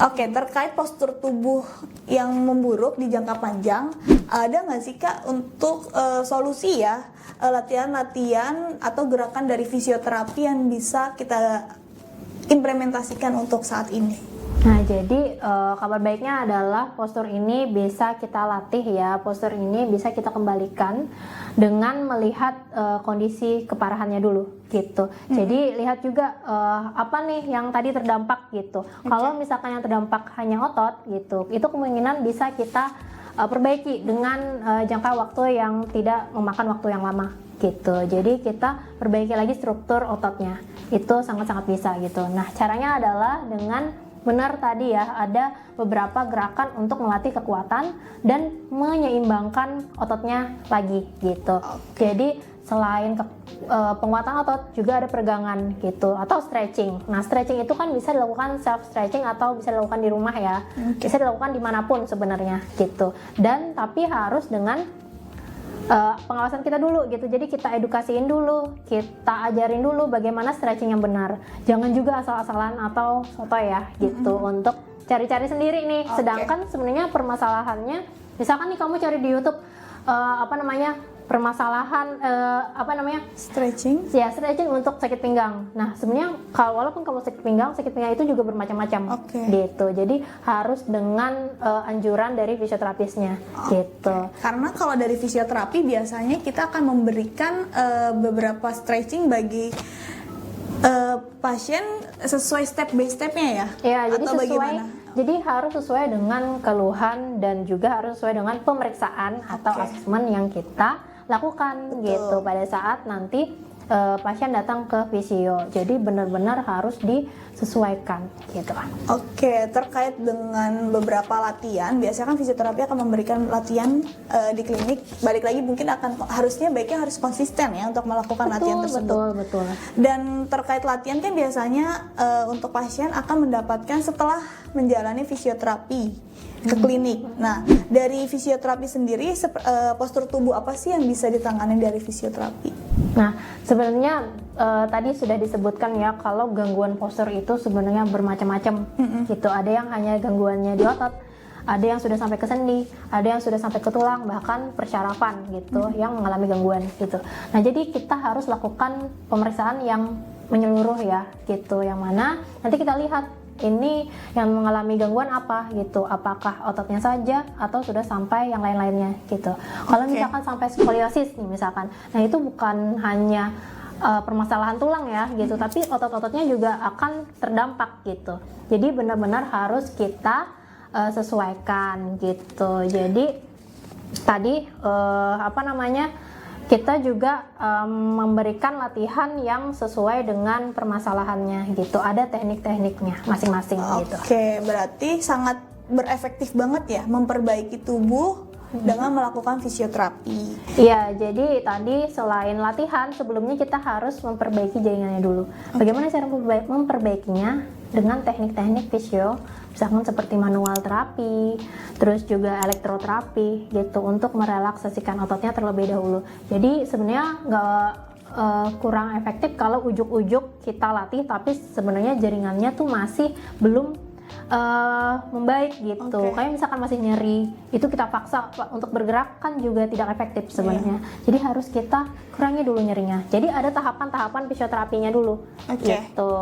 Oke, terkait postur tubuh yang memburuk di jangka panjang, ada nggak sih Kak untuk solusi ya, latihan-latihan atau gerakan dari fisioterapi yang bisa kita implementasikan untuk saat ini? Nah, jadi kabar baiknya adalah postur ini bisa kita latih ya. Postur ini bisa kita kembalikan dengan melihat kondisi keparahannya dulu gitu. Jadi lihat juga apa nih yang tadi terdampak gitu. Kalau misalkan yang terdampak hanya otot gitu, itu kemungkinan bisa kita perbaiki dengan jangka waktu yang tidak memakan waktu yang lama gitu. Jadi kita perbaiki lagi struktur ototnya. Itu sangat-sangat bisa gitu. Nah, caranya adalah dengan benar tadi ya, ada beberapa gerakan untuk melatih kekuatan dan menyeimbangkan ototnya lagi gitu. Jadi selain penguatan otot juga ada peregangan gitu atau stretching. Nah, stretching itu kan bisa dilakukan self stretching atau bisa dilakukan di rumah ya. Bisa dilakukan dimanapun sebenarnya gitu. Dan tapi harus dengan pengawasan kita dulu gitu. Jadi kita edukasiin dulu, kita ajarin dulu bagaimana stretching yang benar. Jangan juga asal-asalan atau sotoy ya gitu untuk cari-cari sendiri nih. Sedangkan sebenarnya permasalahannya, misalkan nih kamu cari di YouTube permasalahan Stretching. ya, stretching untuk sakit pinggang. Nah, sebenarnya kalau walaupun kamu sakit pinggang itu juga bermacam-macam gitu. Jadi harus dengan anjuran dari fisioterapisnya gitu. Karena kalau dari fisioterapi biasanya kita akan memberikan beberapa stretching bagi pasien sesuai step by stepnya ya? Ya, jadi atau sesuai. bagaimana? Jadi harus sesuai dengan keluhan dan juga harus sesuai dengan pemeriksaan atau asesmen yang kita lakukan gitu pada saat nanti pasien datang ke fisio. Jadi benar-benar harus disesuaikan gitu. Oke, terkait dengan beberapa latihan, biasanya kan fisioterapi akan memberikan latihan di klinik. Balik lagi mungkin baiknya harus konsisten ya untuk melakukan latihan tersebut. Betul. Dan terkait latihan kan biasanya untuk pasien akan mendapatkan setelah menjalani fisioterapi ke klinik. Nah, dari fisioterapi sendiri postur tubuh apa sih yang bisa ditangani dari fisioterapi? Nah, sebenarnya tadi sudah disebutkan ya kalau gangguan postur itu sebenarnya bermacam-macam gitu. Ada yang hanya gangguannya di otot, ada yang sudah sampai ke sendi, ada yang sudah sampai ke tulang, bahkan persyarafan gitu yang mengalami gangguan gitu. Nah, jadi kita harus lakukan pemeriksaan yang menyeluruh ya gitu, yang mana nanti kita lihat ini yang mengalami gangguan apa gitu, apakah ototnya saja atau sudah sampai yang lain-lainnya gitu. Kalau misalkan sampai skoliosis nih misalkan, nah itu bukan hanya permasalahan tulang ya gitu, tapi otot-ototnya juga akan terdampak gitu. Jadi benar-benar harus kita sesuaikan gitu. Jadi tadi kita juga memberikan latihan yang sesuai dengan permasalahannya gitu. Ada teknik-tekniknya masing-masing gitu. Oke, berarti sangat berefektif banget ya memperbaiki tubuh dengan melakukan fisioterapi. Iya, jadi tadi selain latihan, sebelumnya kita harus memperbaiki jaringannya dulu. Bagaimana cara memperbaikinya? Dengan teknik-teknik fisio, misalkan seperti manual terapi, terus juga elektroterapi gitu, untuk merelaksasikan ototnya terlebih dahulu. Jadi sebenarnya nggak kurang efektif kalau ujuk-ujuk kita latih, tapi sebenarnya jaringannya tuh masih belum membaik gitu. Kayak misalkan masih nyeri, itu kita paksa untuk bergerak kan juga tidak efektif sebenarnya. Jadi harus kita kurangi dulu nyerinya. Jadi ada tahapan-tahapan fisioterapinya dulu gitu.